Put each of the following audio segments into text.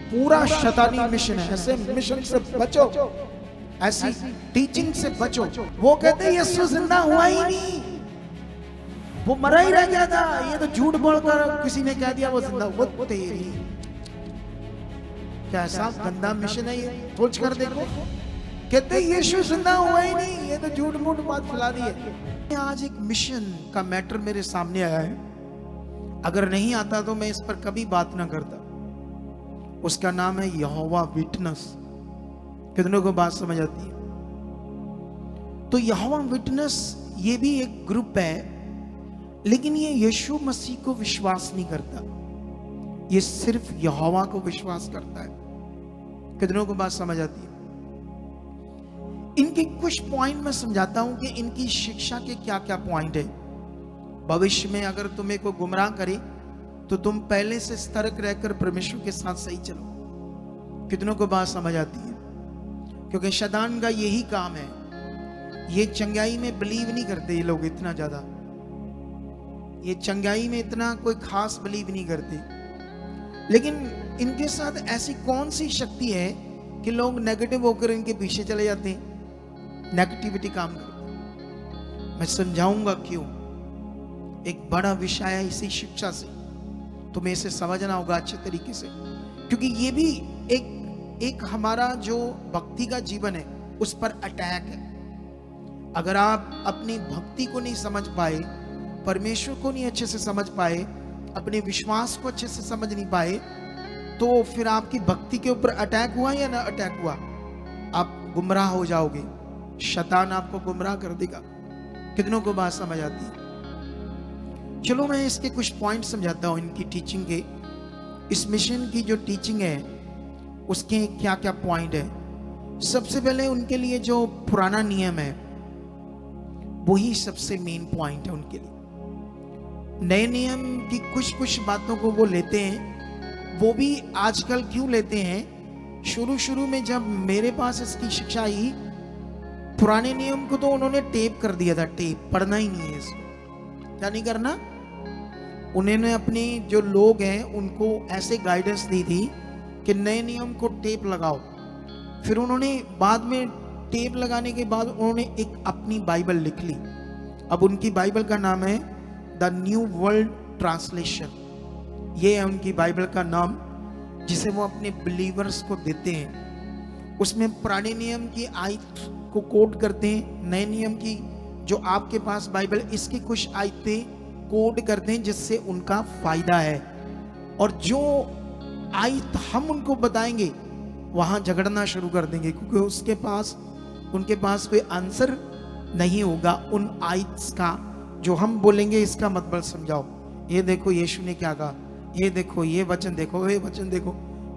पूरा शैतानी मिशन है। ऐसे मिशन से बचो, ऐसी टीचिंग से बचो। वो कहते हैं यीशु जिंदा हुआ ही नहीं, वो मरा ही रह गया था। ये तो झूठ बोलकर किसी ने कह दिया वो जिंदा हुआ। वो तेरी कैसा गंदा मिशन है ये, सोच कर देखो। कहते हैं यीशु जिंदा हुआ ही नहीं, ये तो झूठ मूठ बात फैला दी है। आज एक मिशन का मैटर मेरे सामने आया है, अगर नहीं आता तो मैं इस पर कभी बात ना करता। उसका नाम है यहोवा विटनेस। कितनों को बात समझ आती है? तो यहोवा विटनेस ये भी एक ग्रुप है, लेकिन ये यीशु मसीह को विश्वास नहीं करता, ये सिर्फ यहोवा को विश्वास करता है। कितनों को बात समझ आती है? इनके कुछ पॉइंट मैं समझाता हूं कि इनकी शिक्षा के क्या क्या पॉइंट है। भविष्य में अगर तुम्हें को गुमराह करे तो तुम पहले से सतर्क रहकर परमेश्वर के साथ सही चलो। कितनों को बात समझ आती है? क्योंकि शैतान का यही काम है, ये चंगाई में बिलीव नहीं करते। ये लोग इतना ज्यादा, ये चंगाई में इतना कोई खास बिलीव नहीं करते, लेकिन इनके साथ ऐसी कौन सी शक्ति है कि लोग नेगेटिव होकर इनके पीछे चले जाते हैं, नेगेटिविटी काम करते हैं। मैं समझाऊंगा क्यों। एक बड़ा विषय है इसी शिक्षा से, तुम्हें इसे समझना होगा अच्छे तरीके से, क्योंकि ये भी एक हमारा जो भक्ति का जीवन है उस पर अटैक है। अगर आप अपनी भक्ति को नहीं समझ पाए, परमेश्वर को नहीं अच्छे से समझ पाए, अपने विश्वास को अच्छे से समझ नहीं पाए, तो फिर आपकी भक्ति के ऊपर अटैक हुआ या ना अटैक हुआ, आप गुमराह हो जाओगे। शैतान आपको गुमराह कर देगा। कितनों को बात समझ आती है? चलो मैं इसके कुछ पॉइंट समझाता हूं इनकी टीचिंग के। इस मिशन की जो टीचिंग है उसके क्या क्या पॉइंट है। सबसे पहले उनके लिए जो पुराना नियम है वही सबसे मेन पॉइंट है उनके लिए। नए नियम की कुछ बातों को वो लेते हैं, वो भी आजकल क्यों लेते हैं। शुरू में जब मेरे पास इसकी शिक्षा आई, पुराने नियम को तो उन्होंने टेप कर दिया था। टेप पढ़ना ही नहीं है इसको, क्या नहीं करना। उन्होंने अपने जो लोग हैं उनको ऐसे गाइडेंस दी थी कि नए नियम को टेप लगाओ। फिर उन्होंने बाद में टेप लगाने के बाद उन्होंने एक अपनी बाइबल लिख ली। अब उनकी बाइबल का नाम है द न्यू वर्ल्ड ट्रांसलेशन। ये है उनकी बाइबल का नाम, जिसे वो अपने बिलीवर्स को देते हैं। उसमें पुराने नियम की आयत को कोट करते हैं, नए नियम की जो आपके पास बाइबल, इसकी कुछ आयतें कोट करते हैं जिससे उनका फायदा है। और जो आयत हम उनको बताएंगे वहां झगड़ना शुरू कर देंगे, क्योंकि उनके पास कोई आंसर नहीं होगा उन आयत्स का। जो हम बोलेंगे इसका मतलब समझाओ, ये देखो यीशु ने क्या कहा, ये देखो ये वचन देखो, ये वचन देखो,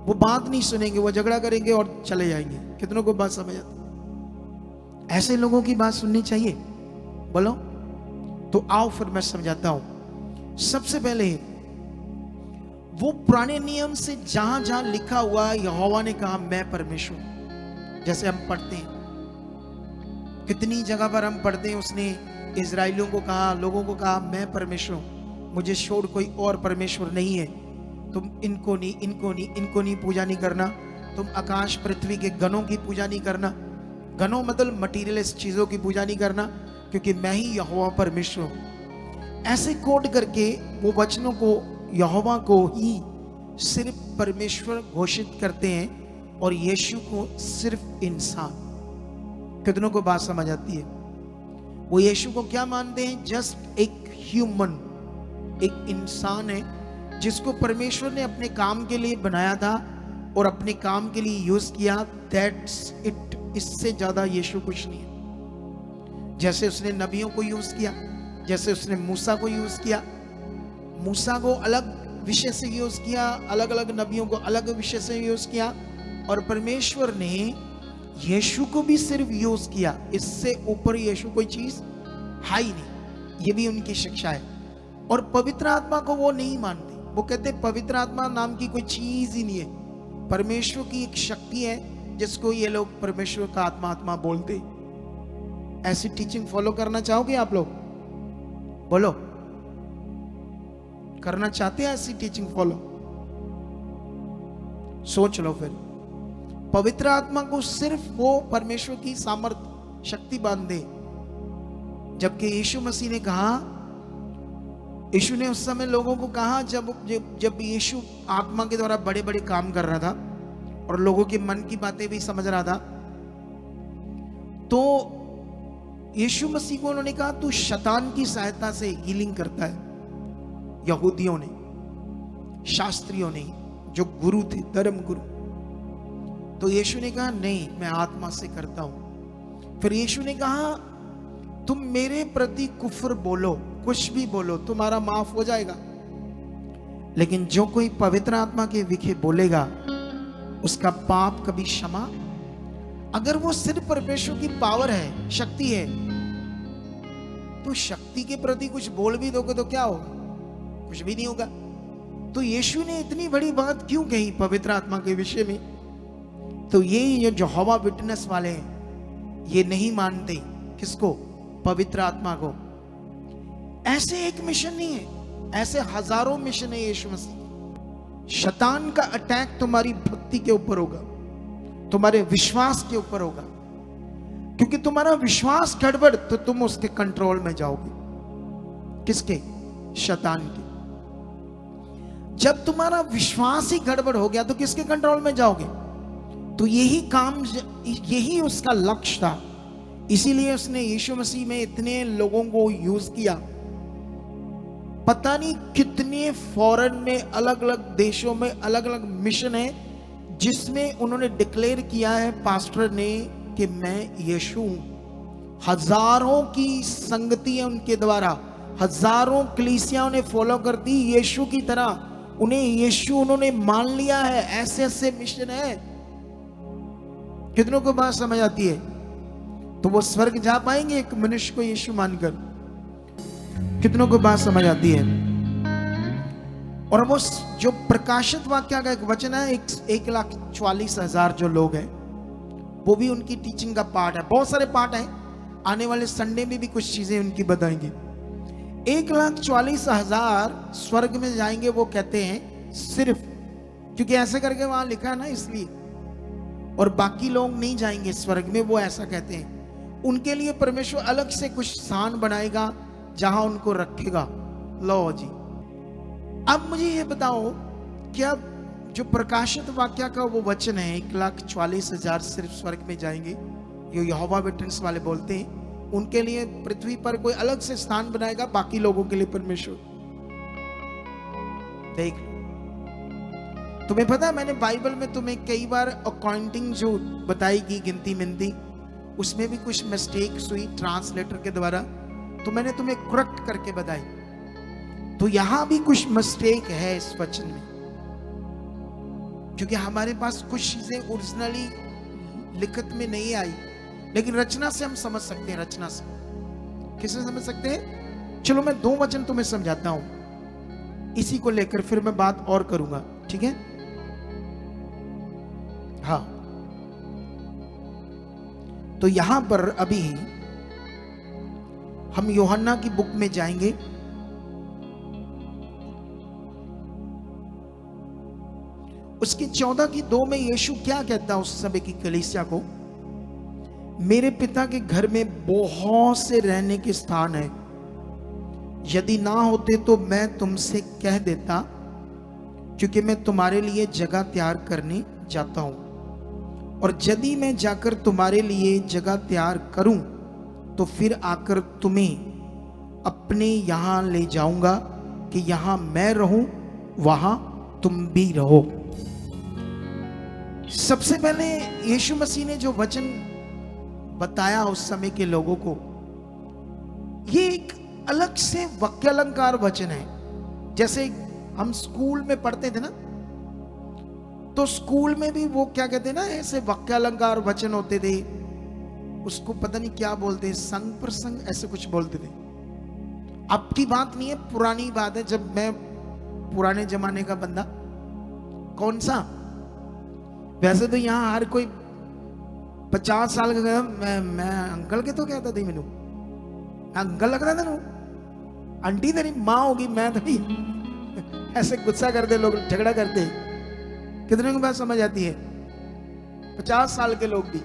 वो बात नहीं सुनेंगे, वो झगड़ा करेंगे और चले जाएंगे। कितनों को बात समझ आती? ऐसे लोगों की बात सुननी चाहिए? बोलो तो आओ फिर मैं समझाता हूं। सबसे पहले वो पुराने नियम से जहां जहां लिखा हुआ यहोवा ने कहा मैं परमेश्वर, जैसे हम पढ़ते हैं, कितनी जगह पर हम पढ़ते हैं, उसने इजराइलियों को कहा, लोगों को कहा मैं परमेश्वर हूं, मुझे छोड़ कोई और परमेश्वर नहीं है। तुम इनको नहीं पूजा नहीं करना, तुम आकाश पृथ्वी के गणों की पूजा नहीं करना। गणों मतलब मटीरियलिस्ट चीजों की पूजा नहीं करना, क्योंकि मैं ही यहोवा परमेश्वर हूं। ऐसे कोड करके वो वचनों को, यहोवा को ही सिर्फ परमेश्वर घोषित करते हैं और यीशु को सिर्फ इंसान। कितनों को बात समझ आती है? वो यीशु को क्या मानते हैं? जस्ट एक ह्यूमन, एक इंसान है जिसको परमेश्वर ने अपने काम के लिए बनाया था और अपने काम के लिए यूज किया। दैट्स इट, इससे ज्यादा यीशु कुछ नहीं है। जैसे उसने नबियों को यूज किया, जैसे उसने मूसा को यूज किया, मूसा को अलग विषय से यूज किया, अलग अलग नबियों को अलग विषय से यूज किया, और परमेश्वर ने यीशु को भी सिर्फ यूज किया। इससे ऊपर यीशु कोई चीज है ही नहीं। ये भी उनकी शिक्षा है। और पवित्र आत्मा को वो नहीं मानते। वो कहते पवित्र आत्मा नाम की कोई चीज ही नहीं है, परमेश्वर की एक शक्ति है जिसको ये लोग परमेश्वर का आत्मा बोलते। ऐसी टीचिंग फॉलो करना चाहोगे आप लोग? बोलो, करना चाहते हैं ऐसी टीचिंग फॉलो? सोच लो फिर, पवित्र आत्मा को सिर्फ वो परमेश्वर की सामर्थ शक्ति बांधे, जबकि यीशु मसीह ने कहा, यीशु ने उस समय लोगों को कहा, जब यीशु आत्मा के द्वारा बड़े बड़े काम कर रहा था और लोगों के मन की बातें भी समझ रहा था, तो यीशु मसीह को उन्होंने कहा तू शैतान की सहायता से हीलिंग करता है। यहूदियों ने, शास्त्रियों ने, जो गुरु थे, धर्म गुरु, तो यीशु ने कहा नहीं, मैं आत्मा से करता हूं। फिर यीशु ने कहा तुम मेरे प्रति कुफ्र बोलो, कुछ भी बोलो, तुम्हारा माफ हो जाएगा, लेकिन जो कोई पवित्र आत्मा के विखे बोलेगा उसका पाप कभी क्षमा। अगर वो सिर्फ परमेश्वर की पावर है, शक्ति है, तो शक्ति के प्रति कुछ बोल भी दोगे तो क्या होगा? कुछ भी नहीं होगा। तो यीशु ने इतनी बड़ी बात क्यों कही पवित्र आत्मा के विषय में? तो ये जो यहोवा विटनेस वाले हैं, ये नहीं मानते किसको? पवित्र आत्मा को। ऐसे एक मिशन नहीं है, ऐसे हजारों मिशन है यीशु मसीह। शैतान का अटैक तुम्हारी भक्ति के ऊपर होगा, तुम्हारे विश्वास के ऊपर होगा, क्योंकि तुम्हारा विश्वास गड़बड़ तो तुम उसके कंट्रोल में जाओगे। किसके? शैतान के। जब तुम्हारा विश्वास ही गड़बड़ हो गया तो किसके कंट्रोल में जाओगे? तो यही काम, यही उसका लक्ष्य था। इसीलिए उसने यीशु मसीह में इतने लोगों को यूज किया। पता नहीं कितने फॉरेन में, अलग अलग देशों में अलग अलग मिशन है, जिसमें उन्होंने डिक्लेयर किया है पास्टर ने कि मैं यीशु हूं। हजारों की संगति है उनके द्वारा, हजारों कलीसियाओं ने फॉलो कर दी यीशु की तरह। उन्हें यीशु उन्होंने मान लिया है। ऐसे ऐसे मिशन है। कितनों को बात समझ आती है? तो वो स्वर्ग जा पाएंगे एक मनुष्य को यीशु मानकर? कितनों को बात समझ आती है? और वो जो प्रकाशित वाक्य का एक वचन है, 1,44,000 जो लोग हैं, वो भी उनकी टीचिंग का पार्ट है। बहुत सारे पार्ट हैं, आने वाले संडे में भी कुछ चीजें उनकी बताएंगे। 1,44,000 स्वर्ग में जाएंगे, वो कहते हैं, सिर्फ क्योंकि ऐसे करके वहां लिखा है ना, इसलिए। और बाकी लोग नहीं जाएंगे स्वर्ग में, वो ऐसा कहते हैं। उनके लिए परमेश्वर अलग से कुछ स्थान बनाएगा जहां उनको रखेगा। लो जी, अब मुझे ये बताओ, क्या जो प्रकाशित वाक्य का वो वचन है 1,44,000 सिर्फ स्वर्ग में जाएंगे, ये यहोवा विटनेस वाले बोलते हैं, उनके लिए पृथ्वी पर कोई अलग से स्थान बनाएगा, बाकी लोगों के लिए परमेश्वर। देख, तुम्हें पता है, मैंने बाइबल में तुम्हें कई बार अकाउंटिंग जो बताई गई, गिनती मिनती, उसमें भी कुछ मिस्टेक्स हुई ट्रांसलेटर के द्वारा, तो मैंने तुम्हें करेक्ट करके बताई। तो यहां भी कुछ मिस्टेक है इस वचन में, क्योंकि हमारे पास कुछ चीजें ओरिजिनली लिखत में नहीं आई, लेकिन रचना से हम समझ सकते हैं। रचना से किससे समझ सकते हैं? चलो मैं 2 वचन तुम्हें समझाता हूं, इसी को लेकर फिर मैं बात और करूंगा, ठीक है? हाँ, तो यहां पर अभी हम यूहन्ना की बुक में जाएंगे। उसकी 14:2 में यीशु क्या कहता है उस समय की कलीसिया को? मेरे पिता के घर में बहुत से रहने के स्थान है, यदि ना होते तो मैं तुमसे कह देता, क्योंकि मैं तुम्हारे लिए जगह तैयार करने जाता हूं। और यदि मैं जाकर तुम्हारे लिए जगह तैयार करूं तो फिर आकर तुम्हें अपने यहां ले जाऊंगा, कि यहां मैं रहूं वहां तुम भी रहो। सबसे पहले यीशु मसीह ने जो वचन बताया उस समय के लोगों को, ये एक अलग से वाक्यालंकार वचन है। जैसे हम स्कूल में पढ़ते थे ना, तो स्कूल में भी वो क्या कहते हैं ना, ऐसे वाक्यालंकार वचन होते थे, उसको पता नहीं क्या बोलते हैं, संग प्रसंग ऐसे कुछ बोलते थे। अब की बात नहीं है, पुरानी बात है, जब मैं पुराने जमाने का बंदा। कौन सा? वैसे तो यहाँ हर कोई 50 साल का गया, मैं अंकल के तो कहता थी, मैनू अंकल लगता था ना, आंटी तेरी माँ होगी, मैं थोड़ी। ऐसे गुस्सा करते लोग, झगड़ा करते, कितने को बात समझ आती है? 50 साल के लोग भी।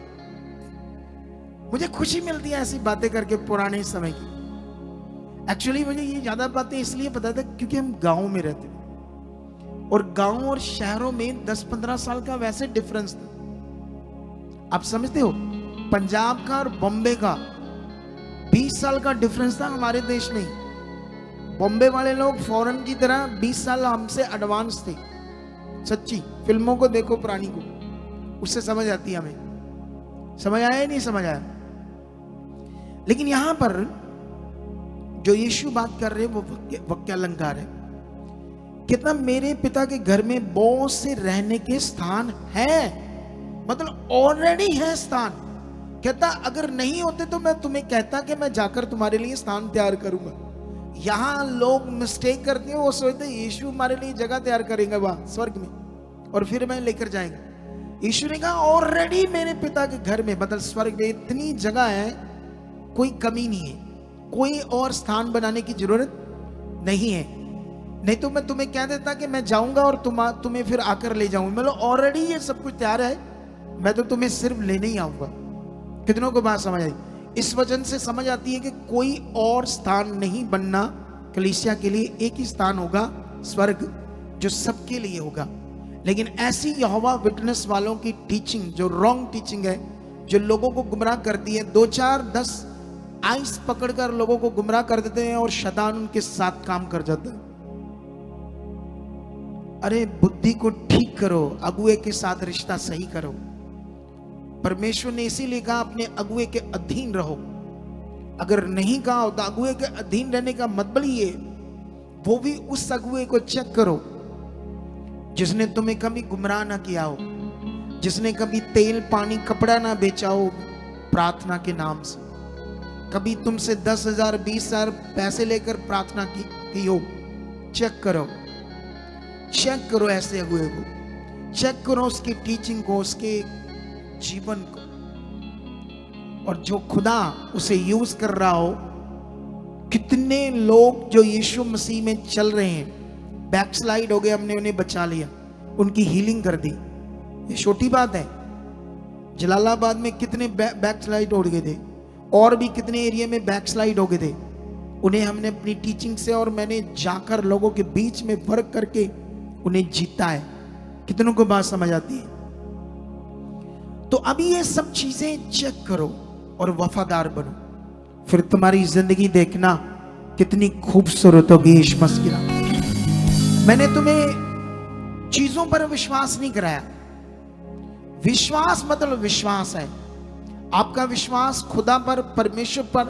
मुझे खुशी मिलती है ऐसी बातें करके पुराने समय की। एक्चुअली मुझे ये ज्यादा बातें इसलिए पता था क्योंकि हम गांव में रहते थे, और गांव और शहरों में 10-15 साल का वैसे डिफरेंस था। आप समझते हो, पंजाब का और बॉम्बे का 20 साल का डिफरेंस था हमारे देश में ही। बॉम्बे वाले लोग फॉरेन की तरह 20 साल हमसे एडवांस थे। सच्ची, फिल्मों को देखो पुरानी को, उससे समझ आती है हमें। समझ आया या नहीं समझ आया? लेकिन यहां पर जो यीशु बात कर रहे हैं वो वाक्यालंकार है। कितना मेरे पिता के घर में बहुत से रहने के स्थान है, मतलब ऑलरेडी है स्थान। कहता अगर नहीं होते तो मैं तुम्हें कहता कि मैं जाकर तुम्हारे लिए स्थान तैयार करूंगा। यहां लोग मिस्टेक करते हैं, वो सोचते यीशु हमारे लिए जगह तैयार करेंगे वहां स्वर्ग में और फिर मैं लेकर जाएंगे। यीशु ने कहा ऑलरेडी मेरे पिता के घर में, मतलब स्वर्ग में इतनी जगह है, कोई कमी नहीं है, कोई और स्थान बनाने की जरूरत नहीं है। नहीं तो मैं तुम्हें कह देता कि मैं जाऊंगा और तुम्हें फिर आकर ले जाऊंगा। मतलब ऑलरेडी ये सब कुछ तैयार है, मैं तो तुम्हें सिर्फ लेने ही आऊंगा। कितनों को बात समझ आई? इस वजन से समझ आती है कि कोई और स्थान नहीं बनना कलीसिया के लिए। एक ही स्थान होगा, स्वर्ग, जो सबके लिए होगा। लेकिन ऐसी यहोवा विटनेस वालों की टीचिंग जो रॉन्ग टीचिंग है, जो लोगों को गुमराह करती है, 2-4-10 आइस पकड़कर लोगों को गुमराह कर देते हैं और शैतान उनके साथ काम कर जाता है। अरे बुद्धि को ठीक करो, अगुए के साथ रिश्ता सही करो। परमेश्वर ने इसीलिए कहा अपने अगुए के अधीन रहो। अगर नहीं कहा हो तो अगुए के अधीन रहने का मतलब ही है वो भी उस अगुए को चेक करो जिसने तुम्हें कभी गुमराह ना किया हो, जिसने कभी तेल पानी कपड़ा ना बेचा हो प्रार्थना के नाम से, कभी तुमसे 10,000 20,000 पैसे लेकर प्रार्थना की हो। चेक करो, चेक करो ऐसे अगुए को, चेक करो उसकी टीचिंग को, उसके जीवन को। और जो खुदा उसे यूज कर रहा हो, कितने लोग जो यीशु मसीह में चल रहे हैं बैकस्लाइड हो गए, हमने उन्हें बचा लिया, उनकी हीलिंग कर दी। ये छोटी बात है। जलालाबाद में कितने बैकस्लाइड हो गए थे, और भी कितने एरिया में बैकस्लाइड हो गए थे। उन्हें हमने अपनी टीचिंग से और मैंने जाकर लोगों के बीच में वर्क करके उन्हें जीता है। कितनों को बात समझ आती है? तो अभी ये सब चीजें चेक करो और वफादार बनो, फिर तुम्हारी जिंदगी देखना कितनी खूबसूरत होगी। यीशु मसीह, मैंने तुम्हें चीजों पर विश्वास नहीं कराया। विश्वास मतलब विश्वास है। आपका विश्वास खुदा पर, परमेश्वर पर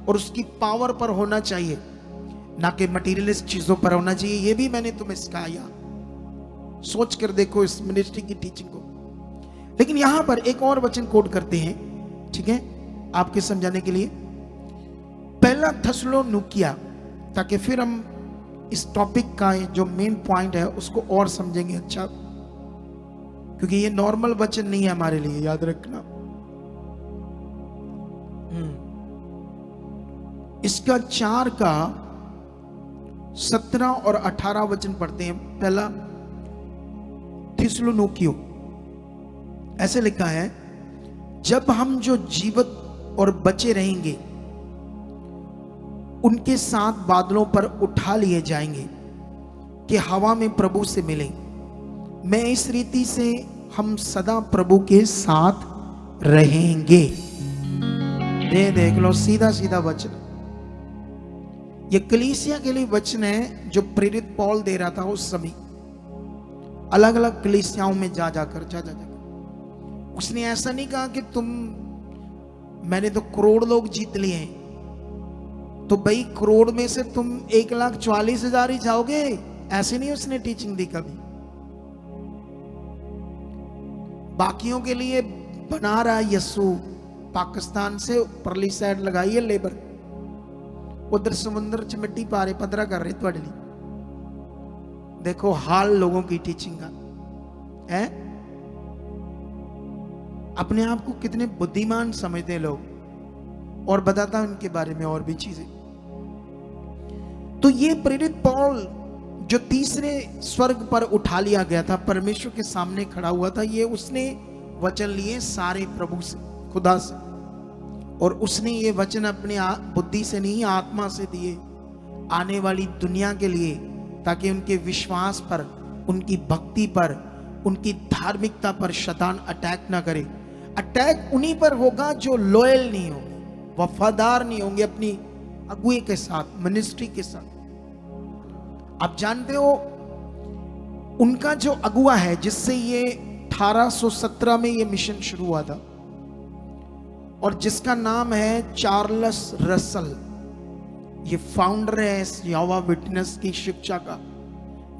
और उसकी पावर पर होना चाहिए, ना कि मटीरियलिस्ट चीजों पर होना चाहिए। यह भी मैंने तुम्हें सिखाया। सोच कर देखो इस मिनिस्ट्री की टीचिंग को। लेकिन यहां पर एक और वचन कोट करते हैं, ठीक है, आपके समझाने के लिए। पहला थेसलोनिकिया, ताकि फिर हम इस टॉपिक का जो मेन पॉइंट है उसको और समझेंगे अच्छा, क्योंकि ये नॉर्मल वचन नहीं है हमारे लिए, याद रखना। इसका 4 का 17 और 18 वचन पढ़ते हैं। पहला थिस्सलुनीकियों, ऐसे लिखा है, जब हम जो जीवित और बचे रहेंगे उनके साथ बादलों पर उठा लिए जाएंगे कि हवा में प्रभु से मिले। मैं इस रीति से हम सदा प्रभु के साथ रहेंगे। ये देख लो, सीधा सीधा वचन। ये कलीसिया के लिए वचन है जो प्रेरित पौल दे रहा था उस समय, अलग अलग कलीसियाओं में जा जाकर। उसने ऐसा नहीं कहा कि मैंने तो करोड़ लोग जीत लिए हैं, तो भाई करोड़ में से तुम 1,44,000 ही जाओगे, ऐसे नहीं उसने टीचिंग दी कभी। बाकियों के लिए बना रहा यीशु, पाकिस्तान से परली साइड लगाई है लेबर, उधर समुद्र च मिट्टी पारे पदरा कर रहे थोड़े लिए। देखो हाल लोगों की टीचिंग का है। अपने आप को कितने बुद्धिमान समझते हैं लोग, और बताता उनके बारे में और भी चीजें। तो ये प्रेरित पौल जो तीसरे स्वर्ग पर उठा लिया गया था, परमेश्वर के सामने खड़ा हुआ था, ये उसने वचन लिए सारे प्रभु से, खुदा से, और उसने ये वचन अपने बुद्धि से नहीं, आत्मा से दिए आने वाली दुनिया के लिए, ताकि उनके विश्वास पर, उनकी भक्ति पर, उनकी धार्मिकता पर शैतान अटैक ना करे। अटैक उन्हीं पर होगा जो लॉयल नहीं होंगे, वफादार नहीं होंगे अपनी अगुए के साथ, मिनिस्ट्री के साथ। आप जानते हो उनका जो अगुआ है, जिससे ये 1817 में ये मिशन शुरू हुआ था, और जिसका नाम है चार्ल्स रसल, ये फाउंडर है इस यहोवा विटनेस की शिक्षा का।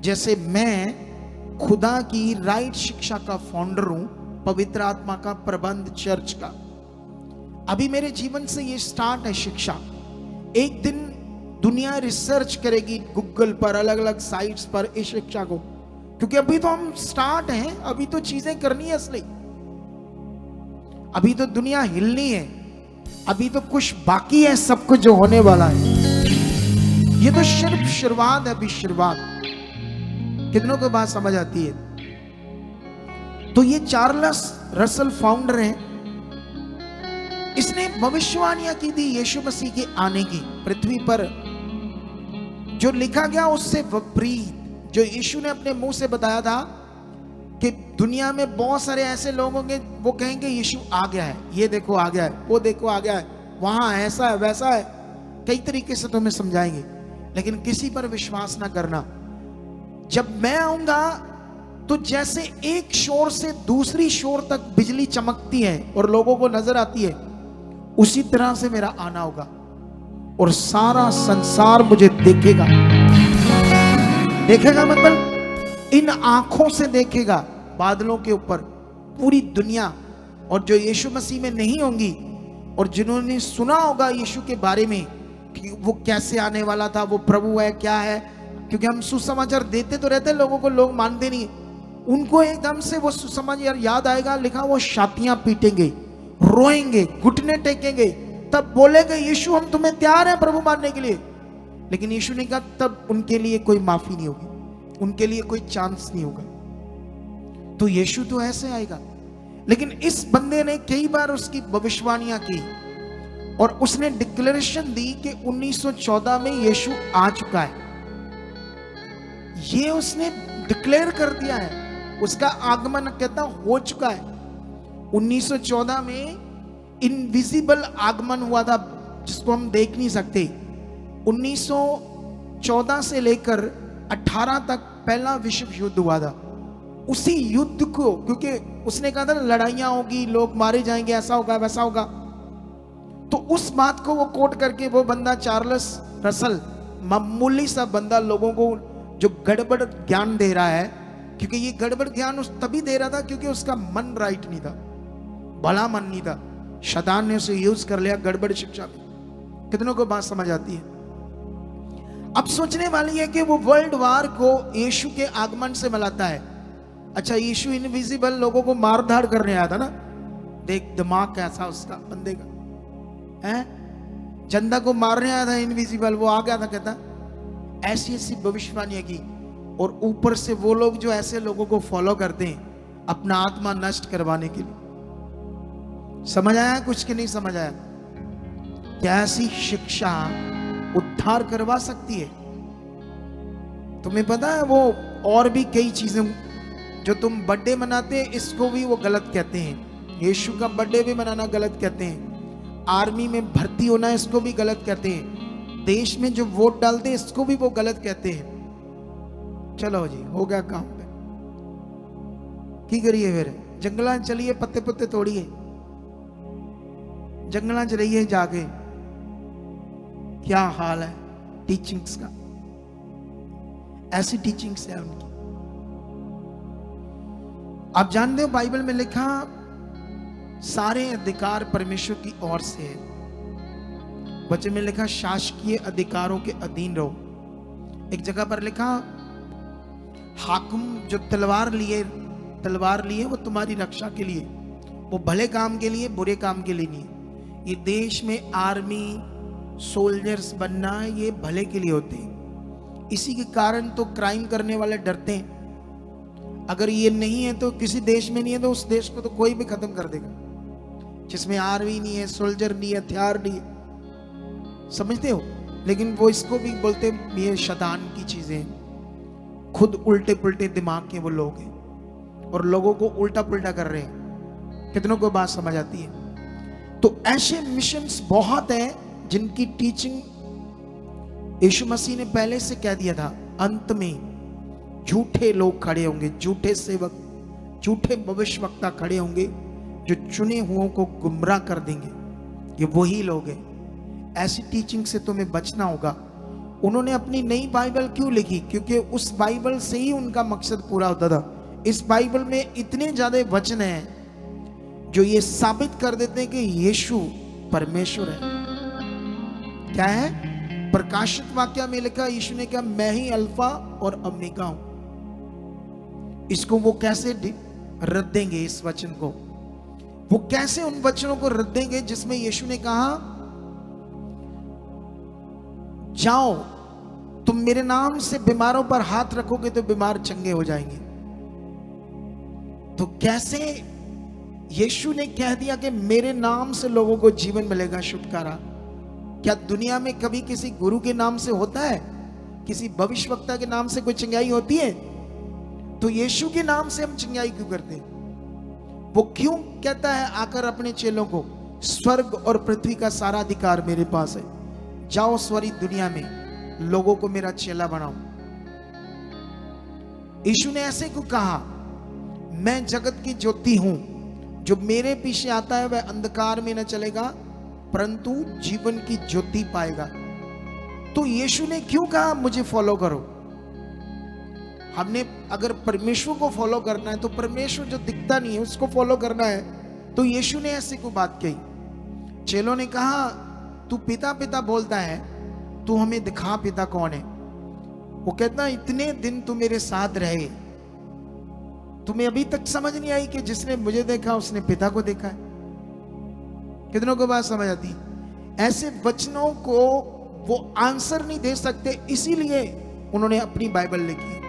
जैसे मैं खुदा की राइट शिक्षा का फाउंडर हूं, पवित्र आत्मा का प्रबंध चर्च का। अभी मेरे जीवन से ये स्टार्ट है शिक्षा। एक दिन दुनिया रिसर्च करेगी गूगल पर, अलग अलग साइट्स पर इस शिक्षा को, क्योंकि अभी तो हम स्टार्ट हैं, अभी तो चीजें करनी है असली, अभी तो दुनिया हिलनी है, अभी तो कुछ बाकी है, सब कुछ जो होने वाला है। ये तो सिर्फ शुरुआत है, अभी शुरुआत। कितनों को बात समझ आती है? तो ये चार्ल्स रसल फाउंडर है, इसने भविष्यवाणियां की थी यीशु मसीह के आने की पृथ्वी पर। जो लिखा गया उससे विपरीत, जो यीशु ने अपने मुंह से बताया था कि दुनिया में बहुत सारे ऐसे लोग होंगे, वो कहेंगे यीशु आ गया है, ये देखो आ गया है, वो देखो आ गया है, वहां ऐसा है वैसा है, कई तरीके से तुम्हें समझाएंगे, लेकिन किसी पर विश्वास ना करना। जब मैं आऊंगा तो जैसे एक शोर से दूसरी शोर तक बिजली चमकती है और लोगों को नजर आती है, उसी तरह से मेरा आना होगा, और सारा संसार मुझे देखेगा। देखेगा मतलब इन आंखों से देखेगा, बादलों के ऊपर पूरी दुनिया। और जो यीशु मसीह में नहीं होंगी, और जिन्होंने सुना होगा यीशु के बारे में कि वो कैसे आने वाला था, वो प्रभु है, क्या है, क्योंकि हम सुसमाचार देते तो रहते लोगों को, लोग मानते नहीं, उनको एकदम से वो सुसमाचार याद आएगा, लिखा वो छातियां पीटेंगे, रोएंगे, घुटने टेकेंगे, तब बोलेंगे यीशु हम तुम्हें तैयार हैं प्रभु मानने के लिए। लेकिन यीशु ने कहा तब उनके लिए कोई माफी नहीं होगी, उनके लिए कोई चांस नहीं होगा। तो यीशु तो ऐसे आएगा। लेकिन इस बंदे ने कई बार उसकी भविष्यवाणियां की, और उसने डिक्लेरेशन दी कि 1914 में यीशु आ चुका है। ये उसने डिक्लेयर कर दिया है, उसका आगमन कहता हो चुका है। 1914 में इनविजिबल आगमन हुआ था, जिसको हम देख नहीं सकते। 1914 से लेकर 18 तक पहला विश्व युद्ध हुआ था। उसी युद्ध को, क्योंकि उसने कहा था लड़ाइयां होगी, लोग मारे जाएंगे, ऐसा होगा वैसा होगा, तो उस बात को वो कोट करके वो बंदा चार्ल्स रसल, मामूली सा बंदा, लोगों को जो गड़बड़ ज्ञान दे रहा है, क्योंकि ये गड़बड़ ज्ञान उस तभी दे रहा था क्योंकि उसका मन राइट नहीं था, भला मन नहीं था। शैतान ने उसे यूज कर लिया गड़बड़ शिक्षा में। कितनों को बात समझ आती है? अब सोचने वाली है कि वो वर्ल्ड वार को यीशु के आगमन से मिलाता है। अच्छा, यीशु इनविजिबल लोगों को मार धाड़ करने आया था ना, देख दिमाग कैसा उसका बंदे का है, जनता को मारने आया था इनविजिबल, वो आ गया था, कहता ऐसी ऐसी भविष्यवाणियां की। और ऊपर से वो लोग जो ऐसे लोगों को फॉलो करते हैं अपना आत्मा नष्ट करवाने के लिए। समझ आया कुछ कि नहीं समझ आया? क्या ऐसी शिक्षा उद्धार करवा सकती है? तुम्हें पता है वो और भी कई चीजें जो तुम बर्थडे मनाते हैं, इसको भी वो गलत कहते हैं। यीशु का बर्थडे भी मनाना गलत कहते हैं। आर्मी में भर्ती होना, इसको भी गलत कहते हैं। देश में जो वोट डालते हैं, इसको भी वो गलत कहते हैं। चलो जी, हो गया काम पे, की करिए फिर? जंगला चलिए, पत्ते पत्ते तोड़िए, जंगला चलिए जाके। क्या हाल है टीचिंग्स का, ऐसी टीचिंग्स है उनकी। आप जानते हो बाइबल में लिखा सारे अधिकार परमेश्वर की ओर से है। वचन में लिखा शासकीय अधिकारों के अधीन रहो। एक जगह पर लिखा हाकिम जो तलवार लिए वो तुम्हारी रक्षा के लिए, वो भले काम के लिए, बुरे काम के लिए नहीं। ये देश में आर्मी सोल्जर्स बनना ये भले के लिए होते हैं। इसी के कारण तो क्राइम करने वाले डरते हैं। अगर ये नहीं है तो किसी देश में नहीं है तो उस देश को तो कोई भी खत्म कर देगा, जिसमें आर्मी नहीं है, सोल्जर नहीं है, हथियार नहीं है, समझते हो। लेकिन वो इसको भी बोलते ये शैतान की चीजें, खुद उल्टे पुल्टे दिमाग के वो लोग हैं और लोगों को उल्टा पुल्टा कर रहे हैं। कितनों को बात समझ आती है? तो ऐसे मिशंस बहुत हैं जिनकी टीचिंग यीशु मसीह ने पहले से कह दिया था। अंत में झूठे लोग खड़े होंगे, झूठे सेवक, झूठे भविष्यवक्ता खड़े होंगे जो चुने हुओं को गुमराह कर देंगे। ये वही लोग हैं। ऐसी टीचिंग से तुम्हें बचना होगा। उन्होंने अपनी नई बाइबल क्यों लिखी? क्योंकि उस बाइबल से ही उनका मकसद पूरा होता था। इस बाइबल में इतने ज्यादा वचन हैं जो ये साबित कर देते हैं कि यीशु परमेश्वर है। क्या है? प्रकाशित वाक्य में लिखा, यीशु ने कहा मैं ही अल्फा और ओमेगा हूं। इसको वो कैसे रद्द देंगे? इस वचन को वो कैसे उन वचनों को रद्द देंगे जिसमें यीशु ने कहा जाओ तुम मेरे नाम से बीमारों पर हाथ रखोगे तो बीमार चंगे हो जाएंगे। तो कैसे यीशु ने कह दिया कि मेरे नाम से लोगों को जीवन मिलेगा, छुटकारा? क्या दुनिया में कभी किसी गुरु के नाम से होता है? किसी भविष्यवक्ता के नाम से कोई चंगाई होती है? तो यीशु के नाम से हम चंगाई क्यों करते हैं? वो क्यों कहता है आकर अपने चेलों को, स्वर्ग और पृथ्वी का सारा अधिकार मेरे पास है, जाओ सारी दुनिया में लोगों को मेरा चेला बनाओ। यीशु ने ऐसे क्यों कहा? मैं जगत की ज्योति हूं, जो मेरे पीछे आता है वह अंधकार में न चलेगा परंतु जीवन की ज्योति पाएगा। तो यीशु ने क्यों कहा मुझे फॉलो करो? हमने अगर परमेश्वर को फॉलो करना है तो परमेश्वर जो दिखता नहीं है उसको फॉलो करना है। तो यीशु ने ऐसी कोई बात कही। चेलों ने कहा तू पिता पिता बोलता है, तू हमें दिखा पिता कौन है। वो कहता इतने दिन तू मेरे साथ रहे, तुम्हें अभी तक समझ नहीं आई कि जिसने मुझे देखा उसने पिता को देखा है? कितनों को बात समझ आती? ऐसे वचनों को वो आंसर नहीं दे सकते, इसीलिए उन्होंने अपनी बाइबल लिखी।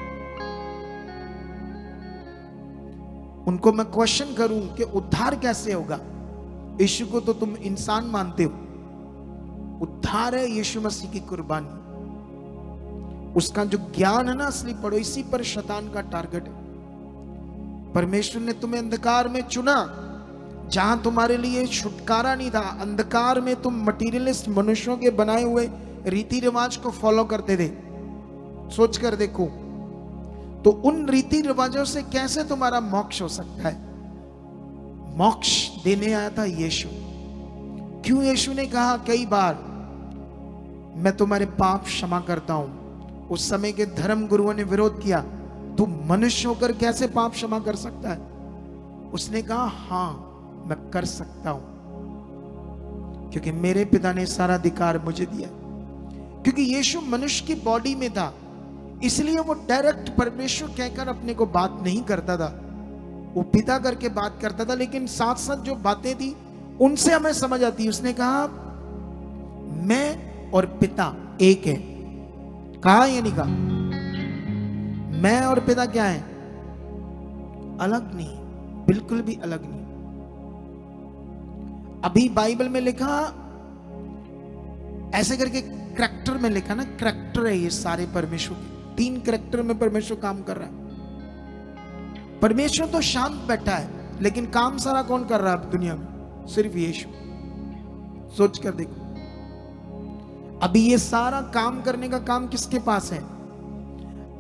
उनको मैं क्वेश्चन करूं कि उद्धार कैसे होगा? यीशु को तो तुम इंसान मानते हो, उद्धार है यीशु मसीह की कुर्बानी। उसका जो ज्ञान है ना असली, पढ़ो, इसी पर शैतान का टारगेट है। परमेश्वर ने तुम्हें अंधकार में चुना जहां तुम्हारे लिए छुटकारा नहीं था। अंधकार में तुम मटीरियलिस्ट मनुष्यों के बनाए हुए रीति रिवाज को फॉलो करते थे। सोच कर देखो तो उन रीति रिवाजों से कैसे तुम्हारा मोक्ष हो सकता है? मोक्ष देने आया था यीशु। क्यों यीशु ने कहा कई बार मैं तुम्हारे पाप क्षमा करता हूं? उस समय के धर्म गुरुओं ने विरोध किया, तू मनुष्य होकर कैसे पाप क्षमा कर सकता है? उसने कहा हां मैं कर सकता हूं, क्योंकि मेरे पिता ने सारा अधिकार मुझे दिया। क्योंकि यीशु मनुष्य की बॉडी में था, इसलिए वो डायरेक्ट परमेश्वर कहकर अपने को बात नहीं करता था, वो पिता करके बात करता था। लेकिन साथ साथ जो बातें थी उनसे हमें समझ आती। उसने कहा मैं और पिता एक है। कहा या नहीं कहा? मैं और पिता क्या है? अलग नहीं, बिल्कुल भी अलग नहीं। अभी बाइबल में लिखा ऐसे करके, करैक्टर में लिखा ना, करैक्टर है ये सारे परमेश्वर के। 3 करैक्टर में परमेश्वर काम कर रहा है। परमेश्वर तो शांत बैठा है, लेकिन काम सारा कौन कर रहा है दुनिया में? सिर्फ यीशु। सोच कर देखो, अभी ये सारा काम करने का काम किसके पास है?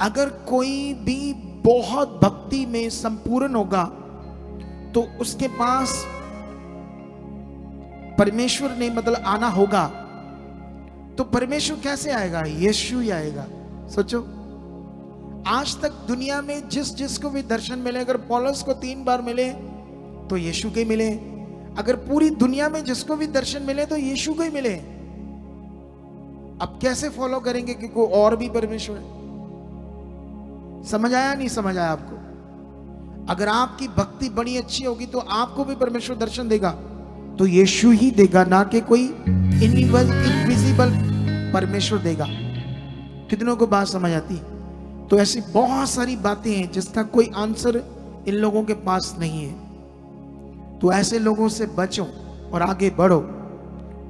अगर कोई भी बहुत भक्ति में संपूर्ण होगा तो उसके पास परमेश्वर ने मतलब आना होगा। तो परमेश्वर कैसे आएगा? यीशु ही आएगा। सोचो, आज तक दुनिया में जिस जिसको भी दर्शन मिले, अगर पौलुस को 3 बार मिले तो यीशु के मिले। अगर पूरी दुनिया में जिसको भी दर्शन मिले तो यीशु को ही मिले। अब कैसे फॉलो करेंगे कि कोई और भी परमेश्वर है? समझ आया नहीं समझ आया आपको? अगर आपकी भक्ति बड़ी अच्छी होगी तो आपको भी परमेश्वर दर्शन देगा तो यीशु ही देगा, ना कि कोई इनविजिबल परमेश्वर देगा। कितनों को बात समझ आती? तो ऐसी बहुत सारी बातें हैं जिसका कोई आंसर इन लोगों के पास नहीं है। तो ऐसे लोगों से बचो और आगे बढ़ो।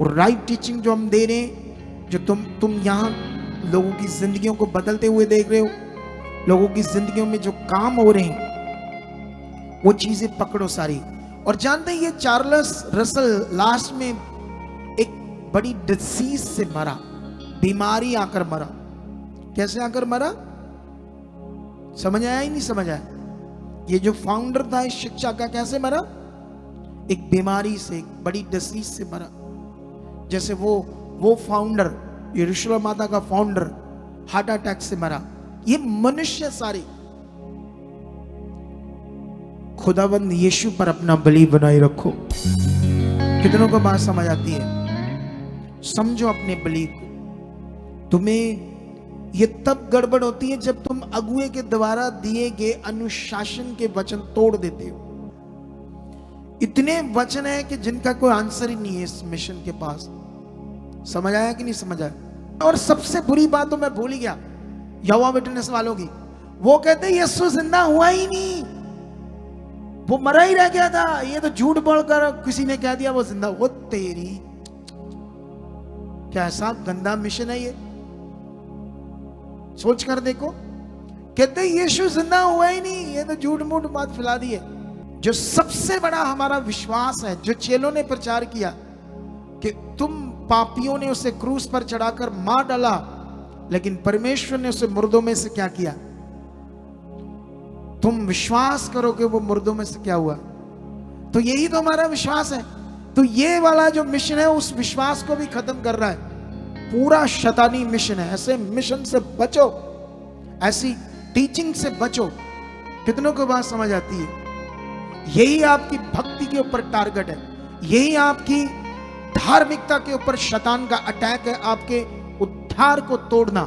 और राइट टीचिंग जो हम दे रहे हैं, जो तुम यहाँ लोगों की जिंदगियों को बदलते हुए देख रहे हो, लोगों की जिंदगियों में जो काम हो रहे हैं, वो चीजें पकड़ो सारी। और जानते हैं ये चार्ल्स रसल लास्ट में एक बड़ी डिसीज से मरा, बीमारी आकर मरा। कैसे आकर मरा? समझ आया ही नहीं समझ आया? ये जो फाउंडर था इस शिक्षा का, कैसे मरा? एक बीमारी से, एक बड़ी डिसीज से मरा। जैसे वो फाउंडर, यरूशलेम माता का फाउंडर हार्ट अटैक से मरा। ये मनुष्य सारे खुदावंद यीशु पर अपना बलि बनाए रखो। कितनों को बात समझ आती है? समझो अपने बलि को। तुम्हें ये तब गड़बड़ होती है जब तुम अगुए के द्वारा दिए गए अनुशासन के वचन तोड़ देते हो। इतने वचन है कि जिनका कोई आंसर ही नहीं है इस मिशन के पास। समझ आया कि नहीं समझ आया? और सबसे बुरी बात तो मैं भूल ही गया, यहोवा विटनेस वालों की। वो कहते यीशु जिंदा हुआ ही नहीं, वो मरा ही रह गया था। ये तो झूठ बोलकर किसी ने कह दिया वो जिंदा। वो तेरी, क्या ऐसा गंदा मिशन है ये? सोच कर देखो। कहते यीशु जिंदा हुआ ही नहीं, ये तो झूठ मूठ बात फैला दी है। जो सबसे बड़ा हमारा विश्वास है, जो चेलों ने प्रचार किया कि तुम पापियों ने उसे क्रूस पर चढ़ाकर मार डाला, लेकिन परमेश्वर ने उसे मुर्दों में से क्या किया? तुम विश्वास करो कि वो मुर्दों में से क्या हुआ। तो यही तो हमारा विश्वास है। तो ये वाला जो मिशन है उस विश्वास को भी खत्म कर रहा है। पूरा शैतानी मिशन है। ऐसे मिशन से बचो, ऐसी टीचिंग से बचो। कितनों को बात समझ आती है? यही आपकी भक्ति के ऊपर टारगेट है, यही आपकी धार्मिकता के ऊपर शैतान का अटैक है। आपके उद्धार को तोड़ना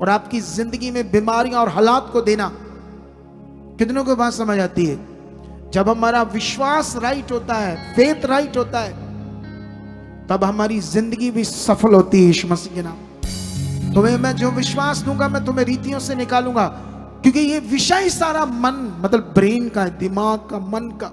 और आपकी जिंदगी में बीमारियां और हालात को देना। कितनों को बात समझ आती है? जब हमारा विश्वास राइट होता है, फेथ राइट होता है, तब हमारी जिंदगी भी सफल होती है यीशु मसीह के नाम। तुम्हें मैं जो विश्वास दूंगा, मैं तुम्हें रीतियों से निकालूंगा, क्योंकि ये विषय सारा मन, मतलब ब्रेन का, दिमाग का, मन का,